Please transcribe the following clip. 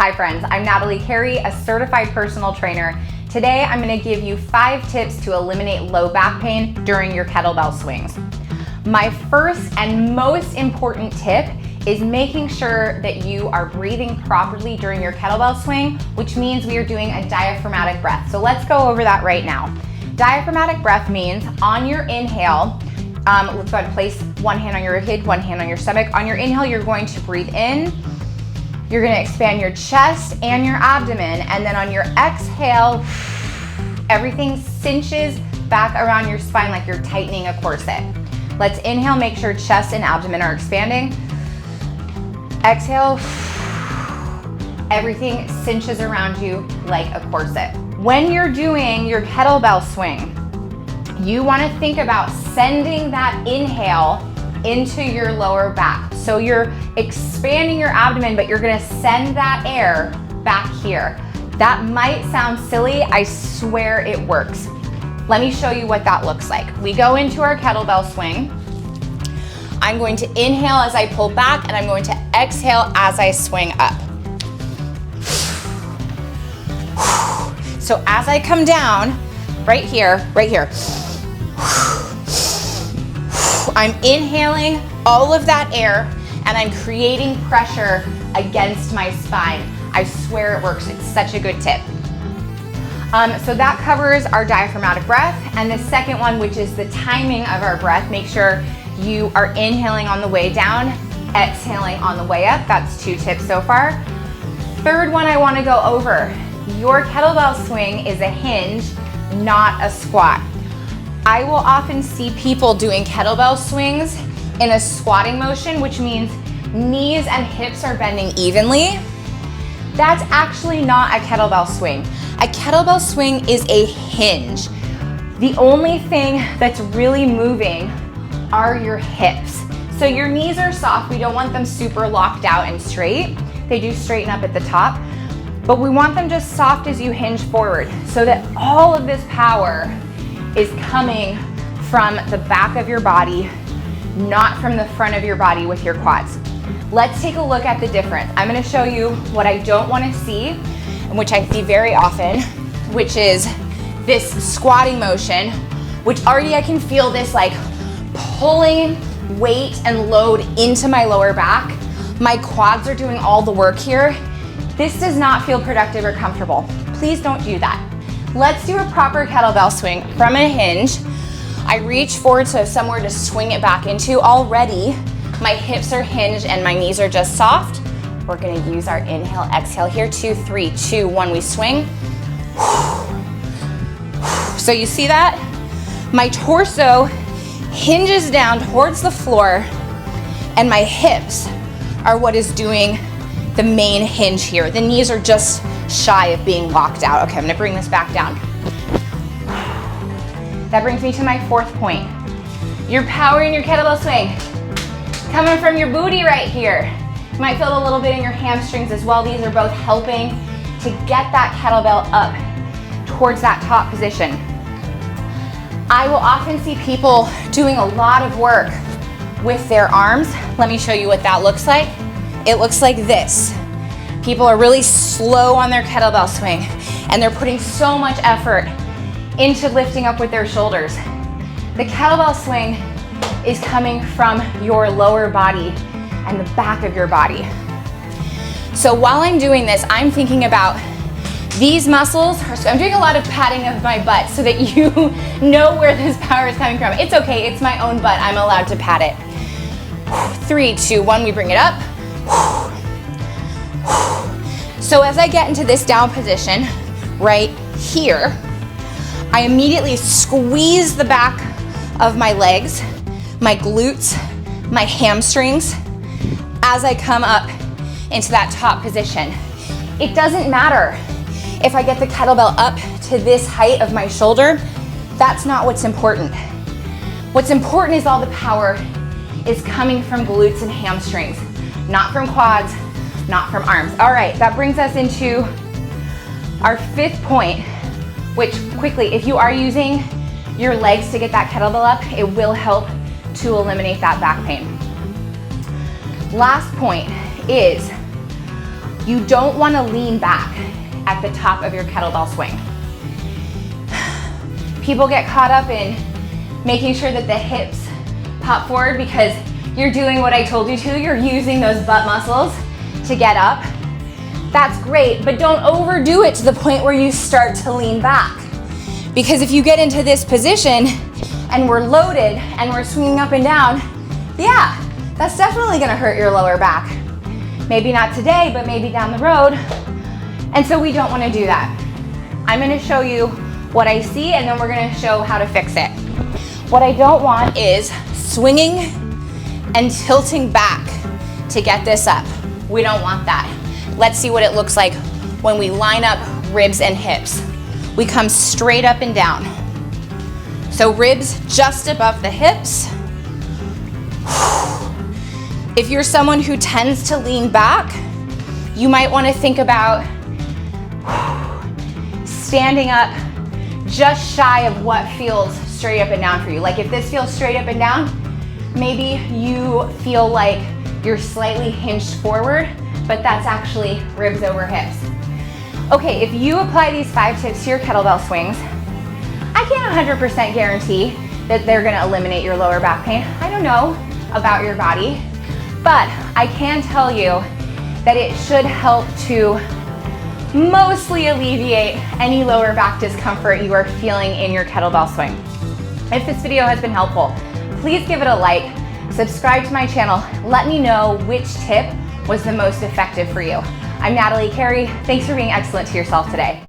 Hi friends, I'm Natalie Carey, a certified personal trainer. Today I'm going to give you 5 tips to eliminate low back pain during your kettlebell swings. My first and most important tip is making sure that you are breathing properly during your kettlebell swing, which means we are doing a diaphragmatic breath. So let's go over that right now. Diaphragmatic breath means on your inhale, let's go ahead and place one hand on your rib cage, one hand on your stomach. On your inhale, you're going to breathe in. You're gonna expand your chest and your abdomen, and then on your exhale, everything cinches back around your spine like you're tightening a corset. Let's inhale, make sure chest and abdomen are expanding. Exhale, everything cinches around you like a corset. When you're doing your kettlebell swing, you wanna think about sending that inhale into your lower back. So you're expanding your abdomen, but you're gonna send that air back here. That might sound silly, I swear it works. Let me show you what that looks like. We go into our kettlebell swing. I'm going to inhale as I pull back, and I'm going to exhale as I swing up. So as I come down, right here, I'm inhaling all of that air and I'm creating pressure against my spine. I swear it works, it's such a good tip. So that covers our diaphragmatic breath. And the second one, which is the timing of our breath, make sure you are inhaling on the way down, exhaling on the way up. That's 2 tips so far. Third one I wanna go over. Your kettlebell swing is a hinge, not a squat. I will often see people doing kettlebell swings in a squatting motion, which means knees and hips are bending evenly. That's actually not a kettlebell swing. A kettlebell swing is a hinge. The only thing that's really moving are your hips. So your knees are soft. We don't want them super locked out and straight. They do straighten up at the top, but we want them just soft as you hinge forward so that all of this power is coming from the back of your body, not from the front of your body with your quads. Let's take a look at the difference. I'm gonna show you what I don't wanna see, and which I see very often, which is this squatting motion, which already I can feel this like pulling weight and load into my lower back. My quads are doing all the work here. This does not feel productive or comfortable. Please don't do that. Let's do a proper kettlebell swing from a hinge. I reach forward so I have somewhere to swing it back into. Already, my hips are hinged and my knees are just soft. We're gonna use our inhale, exhale here. 2, 3, 2, 1, we swing. So you see that? My torso hinges down towards the floor and my hips are what is doing the main hinge here. The knees are just shy of being locked out. Okay, I'm gonna bring this back down. That brings me to my 4th point. Your power in your kettlebell swing. Coming from your booty right here. You might feel it a little bit in your hamstrings as well. These are both helping to get that kettlebell up towards that top position. I will often see people doing a lot of work with their arms. Let me show you what that looks like. It looks like this. People are really slow on their kettlebell swing and they're putting so much effort into lifting up with their shoulders. The kettlebell swing is coming from your lower body and the back of your body. So while I'm doing this, I'm thinking about these muscles. So I'm doing a lot of patting of my butt so that you know where this power is coming from. It's okay, it's my own butt. I'm allowed to pat it. 3, 2, 1, we bring it up. So as I get into this down position right here, I immediately squeeze the back of my legs, my glutes, my hamstrings as I come up into that top position. It doesn't matter if I get the kettlebell up to this height of my shoulder. That's not what's important. What's important is all the power is coming from glutes and hamstrings, not from quads, not from arms. All right, that brings us into our 5th point, which quickly, if you are using your legs to get that kettlebell up, it will help to eliminate that back pain. Last point is You don't want to lean back at the top of your kettlebell swing. People get caught up in making sure that the hips pop forward because you're doing what I told you to. You're using those butt muscles to get up. That's great, but don't overdo it to the point where you start to lean back. Because if you get into this position and we're loaded and we're swinging up and down, yeah, that's definitely gonna hurt your lower back. Maybe not today, but maybe down the road. And so we don't wanna do that. I'm gonna show you what I see and then we're gonna show how to fix it. What I don't want is swinging and tilting back to get this up. We don't want that. Let's see what it looks like when we line up ribs and hips. We come straight up and down. So ribs just above the hips. If you're someone who tends to lean back, you might want to think about standing up just shy of what feels straight up and down for you. Like if this feels straight up and down, maybe you feel like you're slightly hinged forward, but that's actually ribs over hips. Okay, if you apply these 5 tips to your kettlebell swings, I can't 100% guarantee that they're gonna eliminate your lower back pain. I don't know about your body, but I can tell you that it should help to mostly alleviate any lower back discomfort you are feeling in your kettlebell swing. If this video has been helpful, please give it a like, subscribe to my channel, let me know which tip was the most effective for you. I'm Natalie Carey. Thanks for being excellent to yourself today.